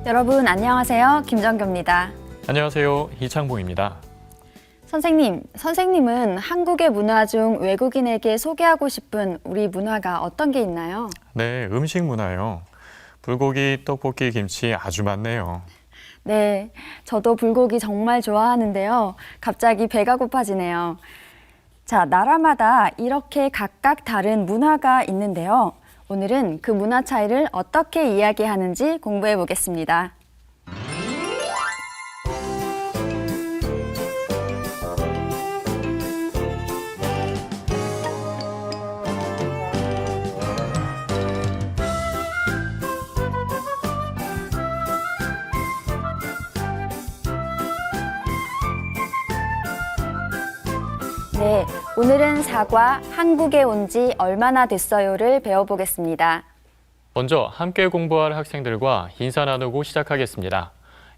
여러분 안녕하세요. 김정교입니다. 안녕하세요. 이창봉입니다. 선생님은 한국의 문화 중 외국인에게 소개하고 싶은 우리 문화가 어떤 게 있나요? 네, 음식 문화요. 불고기, 떡볶이, 김치 아주 많네요. 네, 저도 불고기 정말 좋아하는데요. 갑자기 배가 고파지네요. 자, 나라마다 이렇게 각각 다른 문화가 있는데요. 오늘은 그 문화 차이를 어떻게 이야기하는지 공부해 보겠습니다. 네, 오늘은 사과 한국에 온 지 얼마나 됐어요를 배워보겠습니다. 먼저 함께 공부할 학생들과 인사 나누고 시작하겠습니다.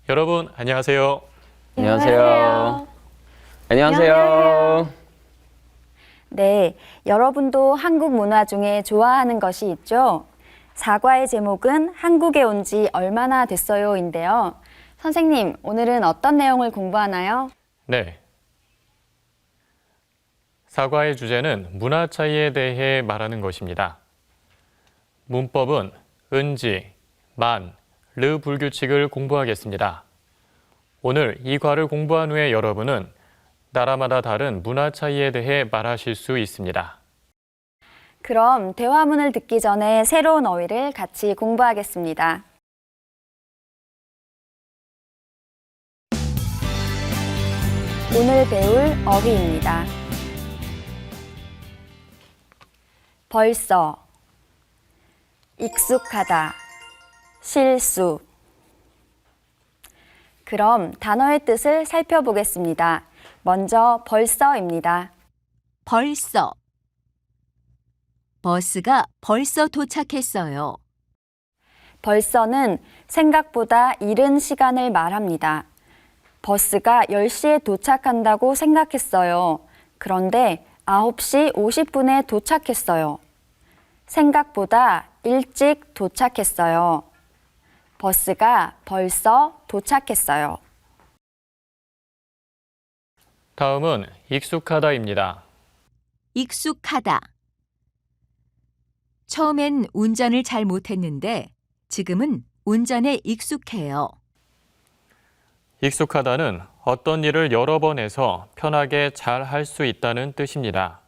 여러분, 안녕하세요. 안녕하세요. 안녕하세요. 네, 여러분도 한국 문화 중에 좋아하는 것이 있죠? 사과의 제목은 한국에 온 지 얼마나 됐어요인데요. 선생님, 오늘은 어떤 내용을 공부하나요? 네. 사과의 주제는 문화 차이에 대해 말하는 것입니다. 문법은 은지, 만, 르 불규칙을 공부하겠습니다. 오늘 이 과를 공부한 후에 여러분은 나라마다 다른 문화 차이에 대해 말하실 수 있습니다. 그럼 대화문을 듣기 전에 새로운 어휘를 같이 공부하겠습니다. 오늘 배울 어휘입니다. 벌써, 익숙하다, 실수. 그럼 단어의 뜻을 살펴보겠습니다. 먼저 벌써입니다. 벌써. 버스가 벌써 도착했어요. 벌써는 생각보다 이른 시간을 말합니다. 버스가 10시에 도착한다고 생각했어요. 그런데 9시 50분에 도착했어요. 생각보다 일찍 도착했어요. 버스가 벌써 도착했어요. 다음은 익숙하다입니다. 익숙하다. 처음엔 운전을 잘 못했는데 지금은 운전에 익숙해요. 익숙하다는 어떤 일을 여러 번 해서 편하게 잘 할 수 있다는 뜻입니다.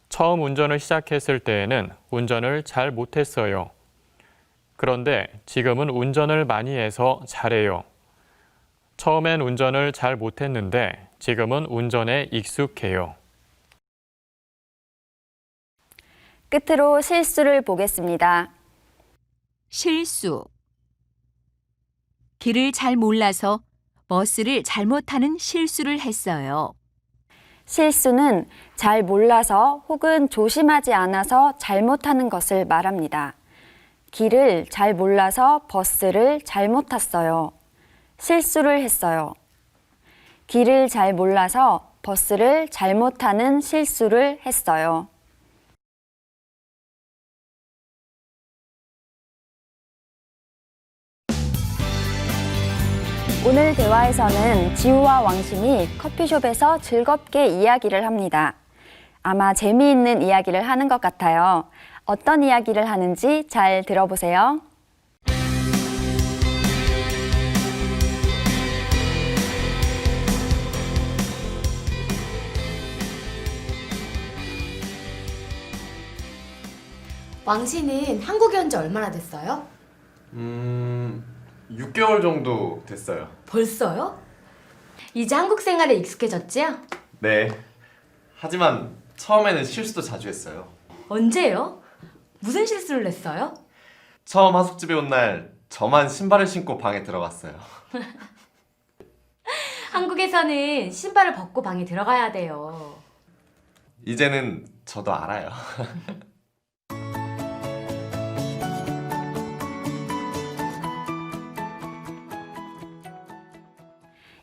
처음 운전을 시작했을 때에는 운전을 잘 못했어요. 그런데 지금은 운전을 많이 해서 잘해요. 처음엔 운전을 잘 못했는데 지금은 운전에 익숙해요. 끝으로 실수를 보겠습니다. 실수. 길을 잘 몰라서 버스를 잘못 타는 실수를 했어요. 실수는 잘 몰라서 혹은 조심하지 않아서 잘못하는 것을 말합니다. 길을 잘 몰라서 버스를 잘못 탔어요. 실수를 했어요. 길을 잘 몰라서 버스를 잘못 타는 실수를 했어요. 오늘 대화에서는 지우와 왕신이 커피숍에서 즐겁게 이야기를 합니다. 아마 재미있는 이야기를 하는 것 같아요. 어떤 이야기를 하는지 잘 들어보세요. 왕씨는 한국에 온 지 얼마나 됐어요? 6개월 정도 됐어요. 벌써요? 이제 한국 생활에 익숙해졌지요? 네. 하지만 처음에는 실수도 자주 했어요. 언제요? 무슨 실수를 했어요? 처음 하숙집에 온 날 저만 신발을 신고 방에 들어갔어요. 한국에서는 신발을 벗고 방에 들어가야 돼요. 이제는 저도 알아요.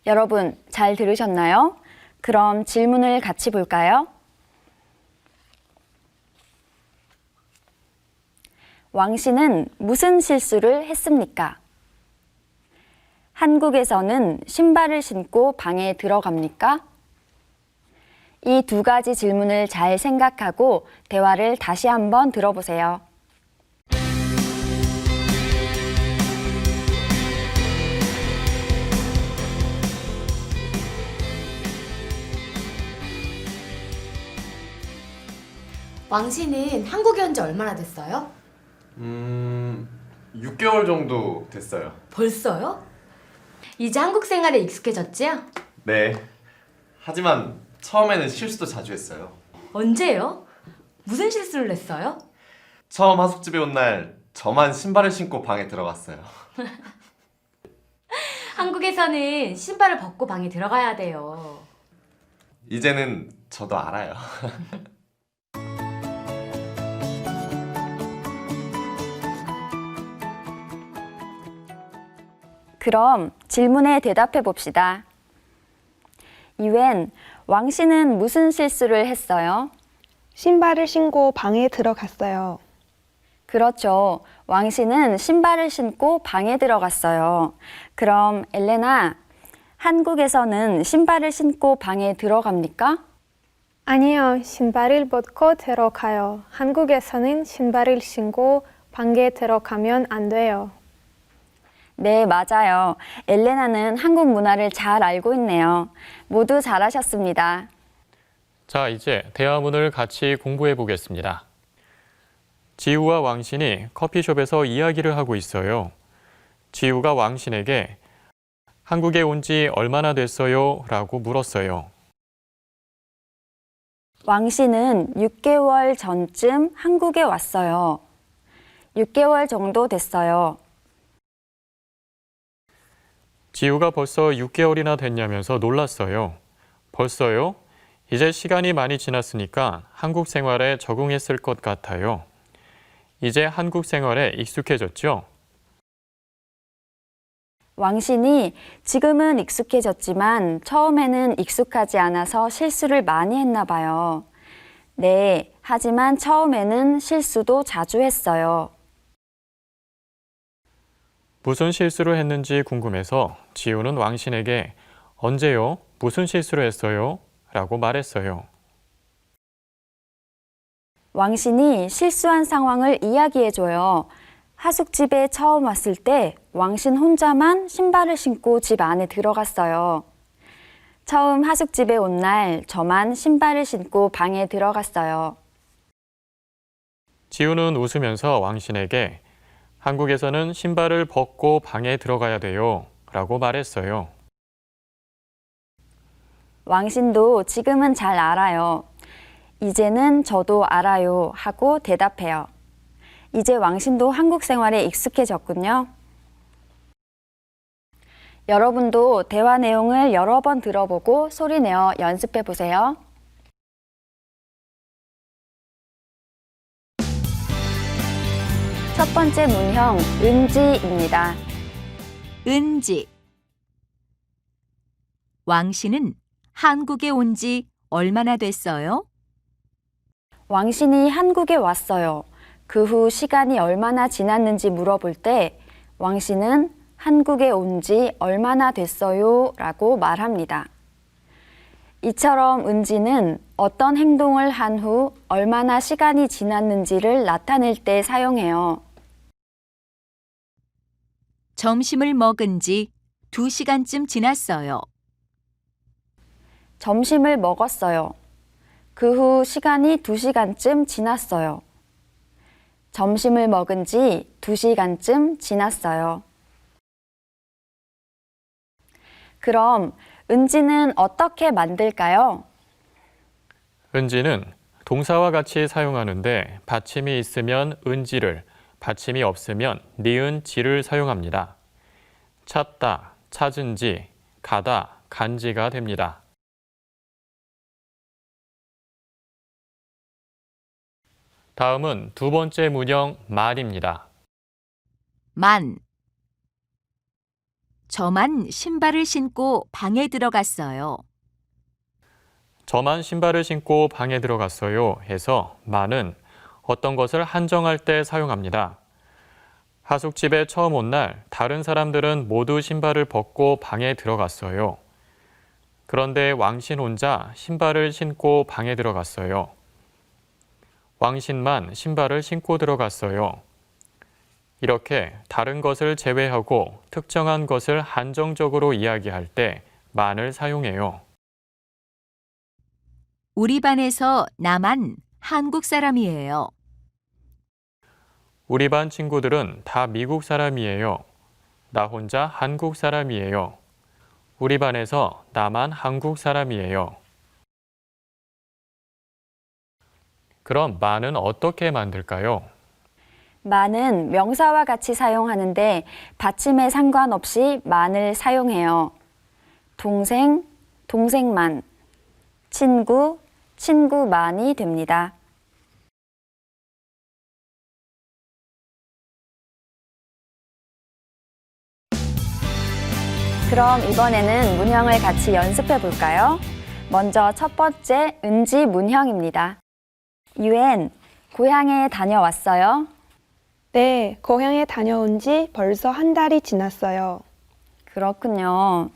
여러분, 잘 들으셨나요? 그럼 질문을 같이 볼까요? 왕 씨는 무슨 실수를 했습니까? 한국에서는 신발을 신고 방에 들어갑니까? 이 두 가지 질문을 잘 생각하고 대화를 다시 한번 들어보세요. 왕 씨는 한국에 온 지 얼마나 됐어요? 6개월 정도 됐어요. 벌써요? 이제 한국 생활에 익숙해졌지요? 네. 하지만 처음에는 실수도 자주 했어요. 언제요? 무슨 실수를 했어요? 처음 하숙집에 온 날 저만 신발을 신고 방에 들어갔어요. 한국에서는 신발을 벗고 방에 들어가야 돼요. 이제는 저도 알아요. 그럼 질문에 대답해 봅시다. 이웬, 왕 씨는 무슨 실수를 했어요? 신발을 신고 방에 들어갔어요. 그렇죠. 왕 씨는 신발을 신고 방에 들어갔어요. 그럼 엘레나, 한국에서는 신발을 신고 방에 들어갑니까? 아니요, 신발을 벗고 들어가요. 한국에서는 신발을 신고 방에 들어가면 안 돼요. 네, 맞아요. 엘레나는 한국 문화를 잘 알고 있네요. 모두 잘하셨습니다. 자, 이제 대화문을 같이 공부해 보겠습니다. 지우와 왕신이 커피숍에서 이야기를 하고 있어요. 지우가 왕신에게 한국에 온 지 얼마나 됐어요? 라고 물었어요. 왕 씨는 6개월 전쯤 한국에 왔어요. 6개월 정도 됐어요. 지우가 벌써 6개월이나 됐냐면서 놀랐어요. 벌써요? 이제 시간이 많이 지났으니까 한국 생활에 적응했을 것 같아요. 이제 한국 생활에 익숙해졌죠? 왕신이 지금은 익숙해졌지만 처음에는 익숙하지 않아서 실수를 많이 했나 봐요. 네, 하지만 처음에는 실수도 자주 했어요. 무슨 실수를 했는지 궁금해서 지우는 왕신에게 언제요? 무슨 실수를 했어요? 라고 말했어요. 왕신이 실수한 상황을 이야기해줘요. 하숙집에 처음 왔을 때 왕신 혼자만 신발을 신고 집 안에 들어갔어요. 처음 하숙집에 온 날 저만 신발을 신고 방에 들어갔어요. 지우는 웃으면서 왕신에게 한국에서는 신발을 벗고 방에 들어가야 돼요. 라고 말했어요. 왕신도 지금은 잘 알아요. 이제는 저도 알아요 하고 대답해요. 이제 왕신도 한국 생활에 익숙해졌군요. 여러분도 대화 내용을 여러 번 들어보고 소리내어 연습해 보세요. 첫 번째 문형 은지입니다. 은지. 왕 씨는 한국에 온 지 얼마나 됐어요? 왕신이 한국에 왔어요. 그 후 시간이 얼마나 지났는지 물어볼 때 왕신은 한국에 온 지 얼마나 됐어요? 라고 말합니다. 이처럼 은지는 어떤 행동을 한 후 얼마나 시간이 지났는지를 나타낼 때 사용해요. 점심을 먹은 지 2시간쯤 지났어요. 점심을 먹었어요. 그 후 시간이 2시간쯤 지났어요. 점심을 먹은 지 2시간쯤 지났어요. 그럼 은지는 어떻게 만들까요? 은지는 동사와 같이 사용하는데 받침이 있으면 은지를, 받침이 없으면 니은지를 사용합니다. 찾다, 찾은지, 가다, 간지가 됩니다. 다음은 두 번째 문형 만입니다. 만. 저만 신발을 신고 방에 들어갔어요. 저만 신발을 신고 방에 들어갔어요 해서 만은 어떤 것을 한정할 때 사용합니다. 하숙집에 처음 온 날 다른 사람들은 모두 신발을 벗고 방에 들어갔어요. 그런데 왕신 혼자 신발을 신고 방에 들어갔어요. 왕신만 신발을 신고 들어갔어요. 이렇게 다른 것을 제외하고 특정한 것을 한정적으로 이야기할 때 만을 사용해요. 우리 반에서 나만 한국 사람이에요. 우리 반 친구들은 다 미국 사람이에요. 나 혼자 한국 사람이에요. 우리 반에서 나만 한국 사람이에요. 그럼 만은 어떻게 만들까요? 만은 명사와 같이 사용하는데 받침에 상관없이 만을 사용해요. 동생, 동생만, 친구, 친구만이 됩니다. 그럼 이번에는 문형을 같이 연습해 볼까요? 먼저 첫 번째 은지 문형입니다. 유엔, 고향에 다녀왔어요? 네, 고향에 다녀온 지 벌써 한 달이 지났어요. 그렇군요.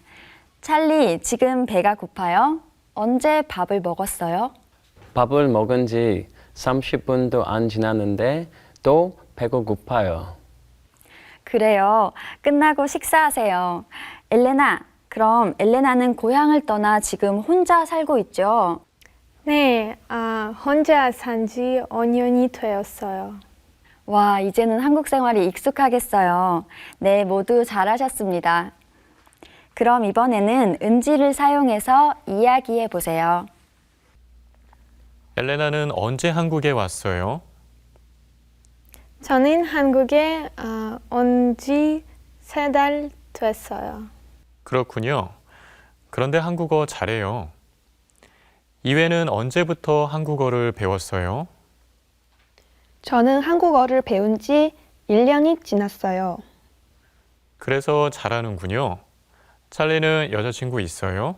찰리, 지금 배가 고파요? 언제 밥을 먹었어요? 밥을 먹은 지 30분도 안 지났는데 또 배가 고파요. 그래요. 끝나고 식사하세요. 엘레나, 그럼 엘레나는 고향을 떠나 지금 혼자 살고 있죠? 네, 혼자 산 지 5년이 되었어요. 와, 이제는 한국 생활이 익숙하겠어요. 네, 모두 잘하셨습니다. 그럼 이번에는 은지를 사용해서 이야기해 보세요. 엘레나는 언제 한국에 왔어요? 저는 한국에 온 지 3달 됐어요. 그렇군요. 그런데 한국어 잘해요. 이회는 언제부터 한국어를 배웠어요? 저는 한국어를 배운 지 1년이 지났어요. 그래서 잘하는군요. 찰리는 여자친구 있어요?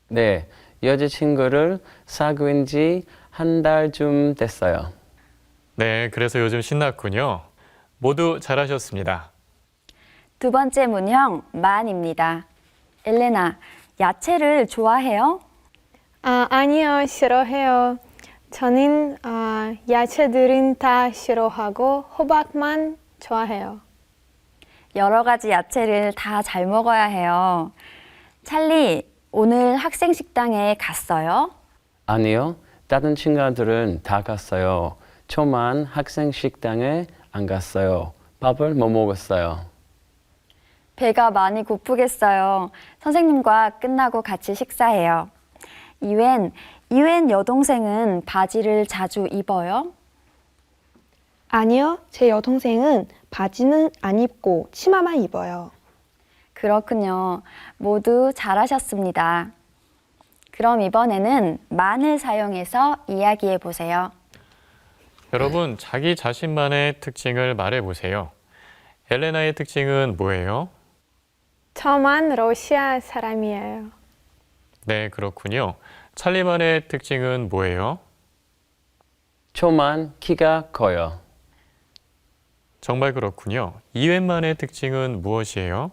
네, 여자친구를 사귄 지 한 달쯤 됐어요. 네, 그래서 요즘 신났군요. 모두 잘하셨습니다. 두 번째 문형, 만입니다. 엘레나, 야채를 좋아해요? 아니요, 싫어해요. 저는 야채들은 다 싫어하고 호박만 좋아해요. 여러 가지 야채를 다 잘 먹어야 해요. 찰리, 오늘 학생 식당에 갔어요? 아니요, 다른 친구들은 다 갔어요. 저만 학생 식당에 안 갔어요. 밥을 못 먹었어요. 배가 많이 고프겠어요. 선생님과 끝나고 같이 식사해요. 이웬 여동생은 바지를 자주 입어요? 아니요, 제 여동생은 바지는 안 입고 치마만 입어요. 그렇군요. 모두 잘하셨습니다. 그럼 이번에는 만을 사용해서 이야기해 보세요. 여러분, 자기 자신만의 특징을 말해 보세요. 엘레나의 특징은 뭐예요? 저만 러시아 사람이에요. 네, 그렇군요. 찰리만의 특징은 뭐예요? 저만 키가 커요. 정말 그렇군요. 이웬만의 특징은 무엇이에요?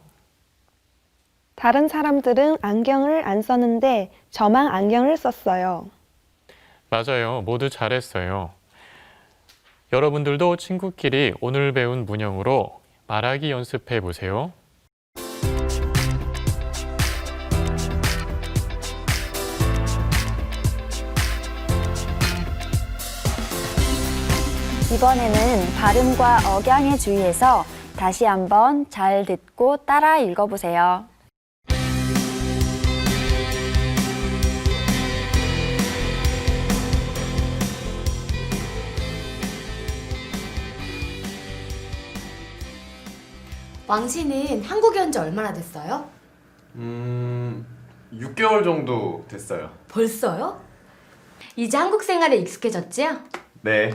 다른 사람들은 안경을 안 썼는데 저만 안경을 썼어요. 맞아요. 모두 잘했어요. 여러분들도 친구끼리 오늘 배운 문형으로 말하기 연습해 보세요. 이번에는 발음과 억양에 주의해서 다시 한번 잘 듣고 따라 읽어보세요. 왕씨는 한국에 온 지 얼마나 됐어요? 6개월 정도 됐어요. 벌써요? 이제 한국 생활에 익숙해졌지요? 네.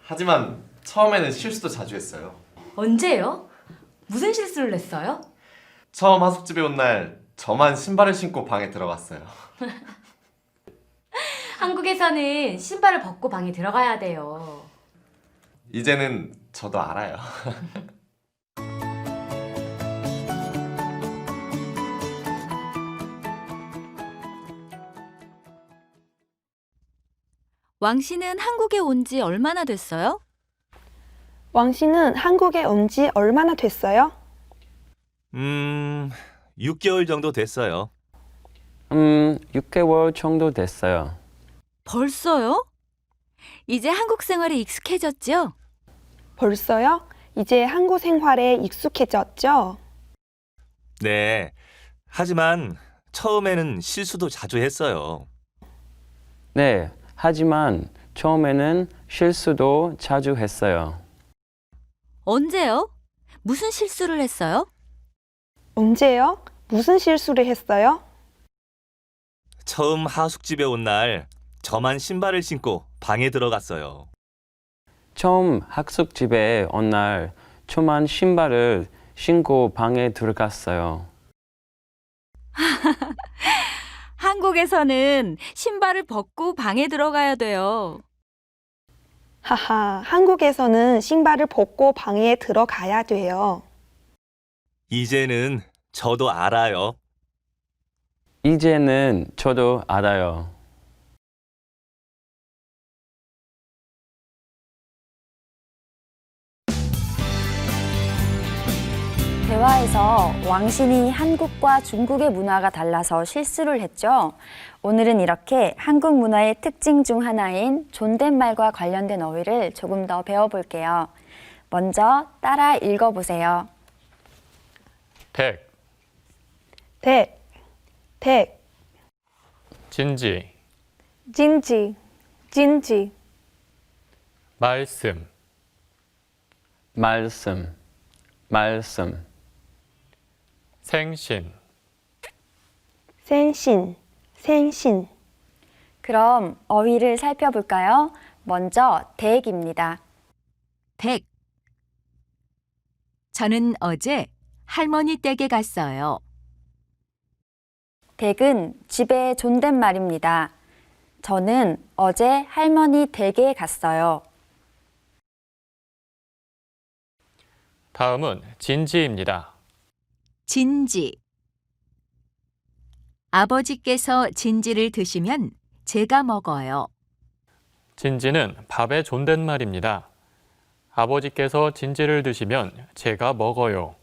하지만 처음에는 실수도 자주 했어요. 언제요? 무슨 실수를 했어요? 처음 하숙집에 온 날 저만 신발을 신고 방에 들어갔어요. 한국에서는 신발을 벗고 방에 들어가야 돼요. 이제는 저도 알아요. 왕 씨는 한국에 온 지 얼마나 됐어요? 왕 씨는 한국에 온 지 얼마나 됐어요? 6개월 정도 됐어요. 6개월 정도 됐어요. 벌써요? 이제 한국 생활에 익숙해졌죠? 벌써요? 이제 한국 생활에 익숙해졌죠? 네. 하지만 처음에는 실수도 자주 했어요. 네, 하지만 처음에는 실수도 자주 했어요. 언제요? 무슨 실수를 했어요? 언제요? 무슨 실수를 했어요? 처음 하숙집에 온 날 저만 신발을 신고 방에 들어갔어요. 처음 학습집에 온 날 저만 신발을 신고 방에 들어갔어요. 한국에서는 신발을 벗고 방에 들어가야 돼요. 하하, 한국에서는 신발을 벗고 방에 들어가야 돼요. 이제는 저도 알아요. 이제는 저도 알아요. 대화에서 왕신이 한국과 중국의 문화가 달라서 실수를 했죠. 오늘은 이렇게 한국 문화의 특징 중 하나인 존댓말과 관련된 어휘를 조금 더 배워볼게요. 먼저 따라 읽어보세요. 댁, 댁, 진지, 진지, 진지, 말씀, 말씀, 생신, 생신. 그럼 어휘를 살펴볼까요? 먼저 댁입니다. 댁. 저는 어제 할머니 댁에 갔어요. 댁은 집의 존댓말입니다. 저는 어제 할머니 댁에 갔어요. 다음은 진지입니다. 진지. 아버지께서 진지를 드시면 제가 먹어요. 진지는 밥의 존댓말입니다. 아버지께서 진지를 드시면 제가 먹어요.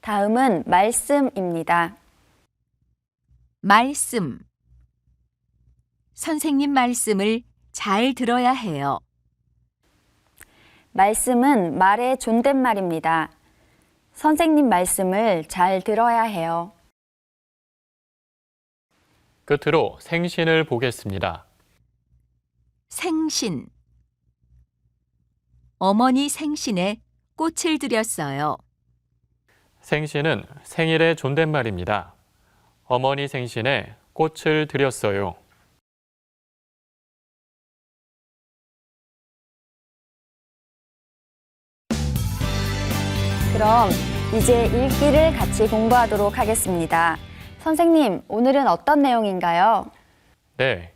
다음은 말씀입니다. 말씀. 선생님 말씀을 잘 들어야 해요. 말씀은 말의 존댓말입니다. 선생님 말씀을 잘 들어야 해요. 끝으로 생신을 보겠습니다. 생신. 어머니 생신에 꽃을 드렸어요. 생신은 생일의 존댓말입니다. 어머니 생신에 꽃을 드렸어요. 그럼 이제 읽기를 같이 공부하도록 하겠습니다. 선생님, 오늘은 어떤 내용인가요? 네,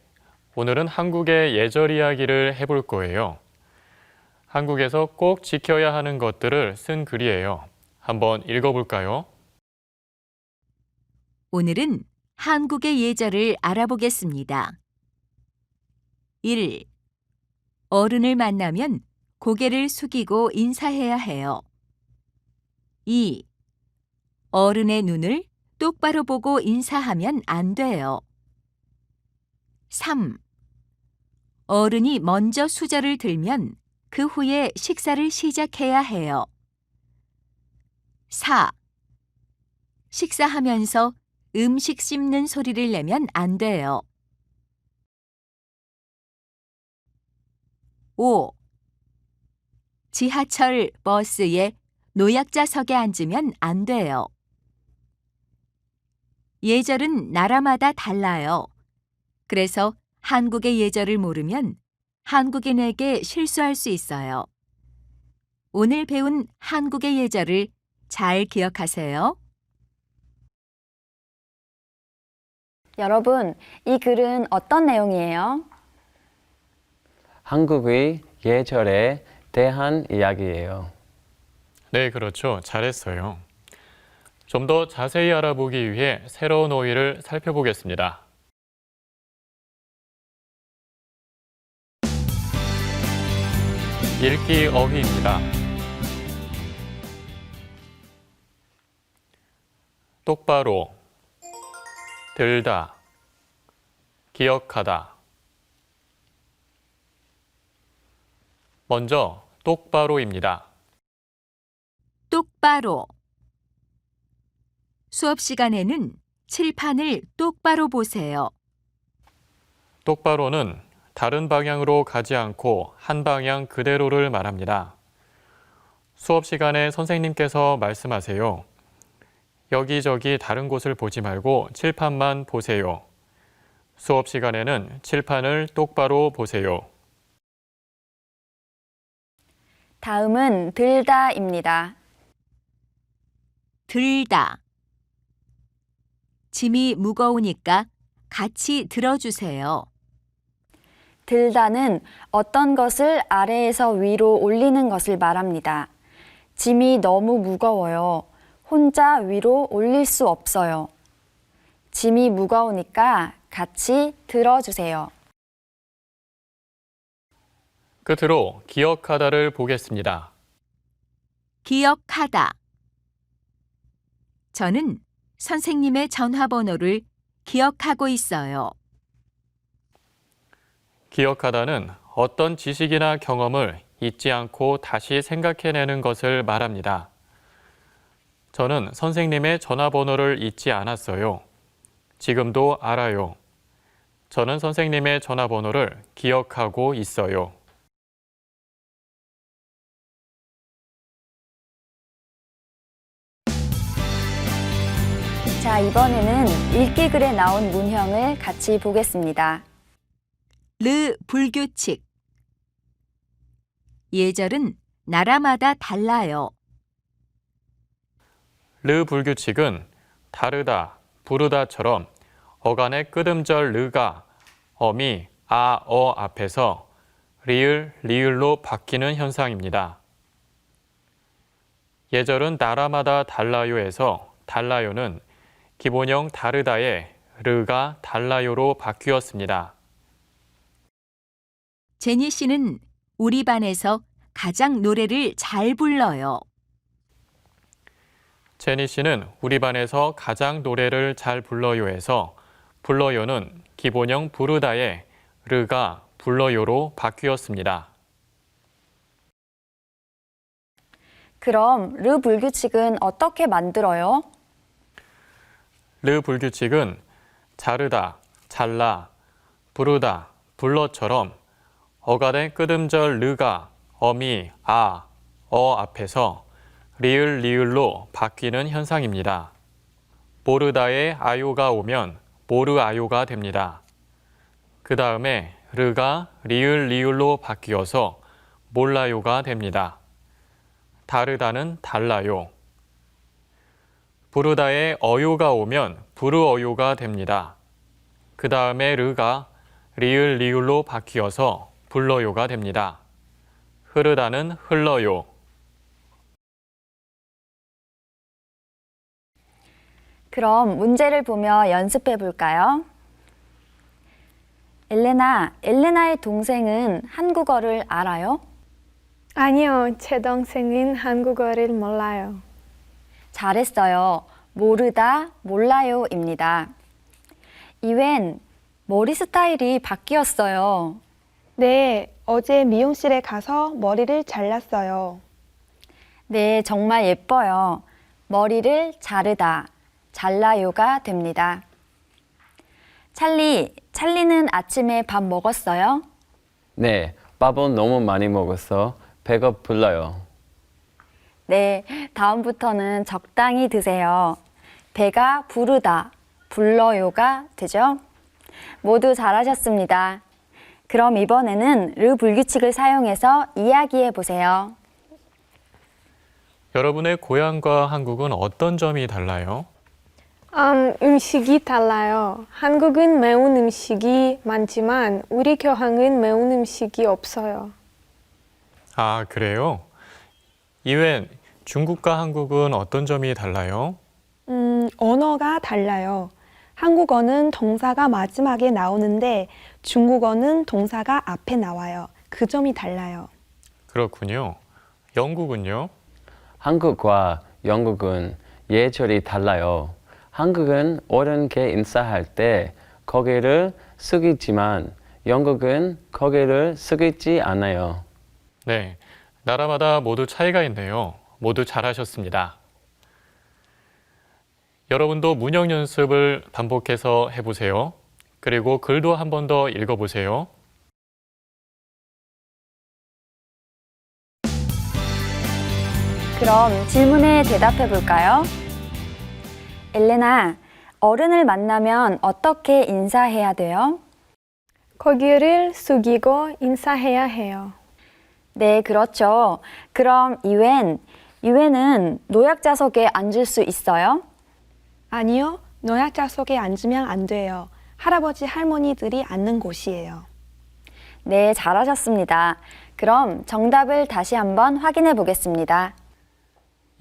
오늘은 한국의 예절 이야기를 해볼 거예요. 한국에서 꼭 지켜야 하는 것들을 쓴 글이에요. 한번 읽어볼까요? 오늘은 한국의 예절을 알아보겠습니다. 1. 어른을 만나면 고개를 숙이고 인사해야 해요. 2. 어른의 눈을 똑바로 보고 인사하면 안 돼요. 3. 어른이 먼저 수저를 들면 그 후에 식사를 시작해야 해요. 4. 식사하면서 음식 씹는 소리를 내면 안 돼요. 5. 지하철, 버스에 노약자석에 앉으면 안 돼요. 예절은 나라마다 달라요. 그래서 한국의 예절을 모르면 한국인에게 실수할 수 있어요. 오늘 배운 한국의 예절을 잘 기억하세요. 여러분, 이 글은 어떤 내용이에요? 한국의 예절에 대한 이야기예요. 네, 그렇죠. 잘했어요. 좀 더 자세히 알아보기 위해 새로운 어휘를 살펴보겠습니다. 읽기 어휘입니다. 똑바로, 들다, 기억하다. 먼저 똑바로입니다. 똑바로. 수업 시간에는 칠판을 똑바로 보세요. 똑바로는 다른 방향으로 가지 않고 한 방향 그대로를 말합니다. 수업 시간에 선생님께서 말씀하세요. 여기저기 다른 곳을 보지 말고 칠판만 보세요. 수업 시간에는 칠판을 똑바로 보세요. 다음은 들다입니다. 들다. 짐이 무거우니까 같이 들어주세요. 들다는 어떤 것을 아래에서 위로 올리는 것을 말합니다. 짐이 너무 무거워요. 혼자 위로 올릴 수 없어요. 짐이 무거우니까 같이 들어주세요. 끝으로 기억하다를 보겠습니다. 기억하다. 저는 선생님의 전화번호를 기억하고 있어요. 기억하다는 어떤 지식이나 경험을 잊지 않고 다시 생각해내는 것을 말합니다. 저는 선생님의 전화번호를 잊지 않았어요. 지금도 알아요. 저는 선생님의 전화번호를 기억하고 있어요. 자, 이번에는 읽기 글에 나온 문형을 같이 보겠습니다. 르 불규칙. 예절은 나라마다 달라요. 르 불규칙은 다르다, 부르다처럼 어간의 끄듬절 르가 어미 아, 어 앞에서 리을, 리을로 바뀌는 현상입니다. 예절은 나라마다 달라요에서 달라요는 기본형 다르다의 르가 달라요로 바뀌었습니다. 제니 씨는 우리 반에서 가장 노래를 잘 불러요. 제니 씨는 우리 반에서 가장 노래를 잘 불러요에서 불러요는 기본형 부르다의 르가 불러요로 바뀌었습니다. 그럼 르 불규칙은 어떻게 만들어요? 르 불규칙은 자르다, 잘라, 부르다, 불러처럼 어간의 끄듬절 르가 어미 아, 어 앞에서 리을, 리을로 바뀌는 현상입니다. 모르다의 아요가 오면 모르아요가 됩니다. 그 다음에 르가 리을, 리을로 바뀌어서 몰라요가 됩니다. 다르다는 달라요. 부르다의 어요가 오면 부르어요가 됩니다. 그 다음에 르가 리을, 리을로 바뀌어서 불러요가 됩니다. 흐르다는 흘러요. 그럼 문제를 보며 연습해 볼까요? 엘레나의 동생은 한국어를 알아요? 아니요, 제 동생은 한국어를 몰라요. 잘했어요. 모르다, 몰라요입니다. 이웬 머리 스타일이 바뀌었어요. 네, 어제 미용실에 가서 머리를 잘랐어요. 네, 정말 예뻐요. 머리를 자르다, 잘라요가 됩니다. 찰리는 아침에 밥 먹었어요? 네, 밥은 너무 많이 먹어서 배가 불러요. 네, 다음부터는 적당히 드세요. 배가 부르다, 불러요가 되죠? 모두 잘하셨습니다. 그럼 이번에는 르 불규칙을 사용해서 이야기해 보세요. 여러분의 고향과 한국은 어떤 점이 달라요? 음식이 달라요. 한국은 매운 음식이 많지만 우리 교황은 매운 음식이 없어요. 아, 그래요? 이외엔 중국과 한국은 어떤 점이 달라요? 언어가 달라요. 한국어는 동사가 마지막에 나오는데 중국어는 동사가 앞에 나와요. 그 점이 달라요. 그렇군요. 영국은요? 한국과 영국은 예절이 달라요. 한국은 어른께 인사할 때 고개를 숙이지만 영국은 고개를 숙이지 않아요. 네, 나라마다 모두 차이가 있네요. 모두 잘하셨습니다. 여러분도 문형 연습을 반복해서 해보세요. 그리고 글도 한 번 더 읽어보세요. 그럼 질문에 대답해 볼까요? 엘레나, 어른을 만나면 어떻게 인사해야 돼요? 고개를 숙이고 인사해야 해요. 네, 그렇죠. 그럼 이외는 노약자석에 앉을 수 있어요? 아니요, 노약자석에 앉으면 안 돼요. 할아버지, 할머니들이 앉는 곳이에요. 네, 잘하셨습니다. 그럼 정답을 다시 한번 확인해 보겠습니다.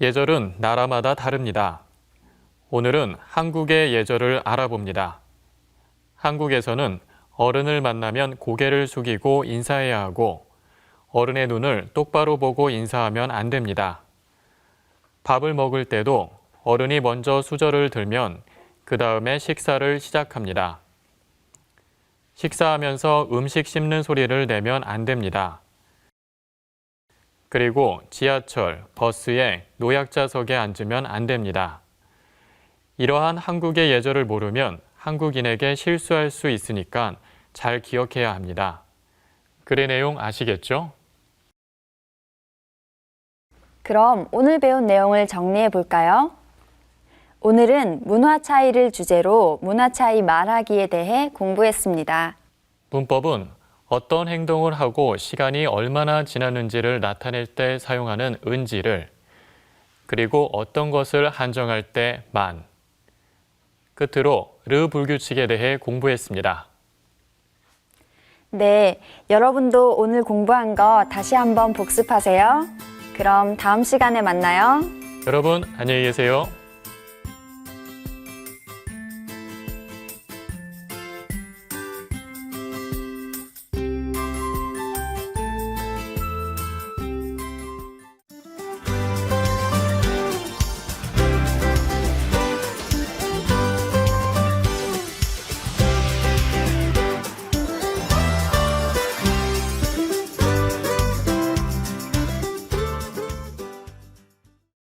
예절은 나라마다 다릅니다. 오늘은 한국의 예절을 알아봅니다. 한국에서는 어른을 만나면 고개를 숙이고 인사해야 하고 어른의 눈을 똑바로 보고 인사하면 안 됩니다. 밥을 먹을 때도 어른이 먼저 수저를 들면 그 다음에 식사를 시작합니다. 식사하면서 음식 씹는 소리를 내면 안 됩니다. 그리고 지하철, 버스에 노약자석에 앉으면 안 됩니다. 이러한 한국의 예절을 모르면 한국인에게 실수할 수 있으니까 잘 기억해야 합니다. 글의 내용 아시겠죠? 그럼 오늘 배운 내용을 정리해 볼까요? 오늘은 문화 차이를 주제로 문화 차이 말하기에 대해 공부했습니다. 문법은 어떤 행동을 하고 시간이 얼마나 지났는지를 나타낼 때 사용하는 은지를, 그리고 어떤 것을 한정할 때 만, 끝으로 르 불규칙에 대해 공부했습니다. 네, 여러분도 오늘 공부한 거 다시 한번 복습하세요. 그럼 다음 시간에 만나요. 여러분, 안녕히 계세요.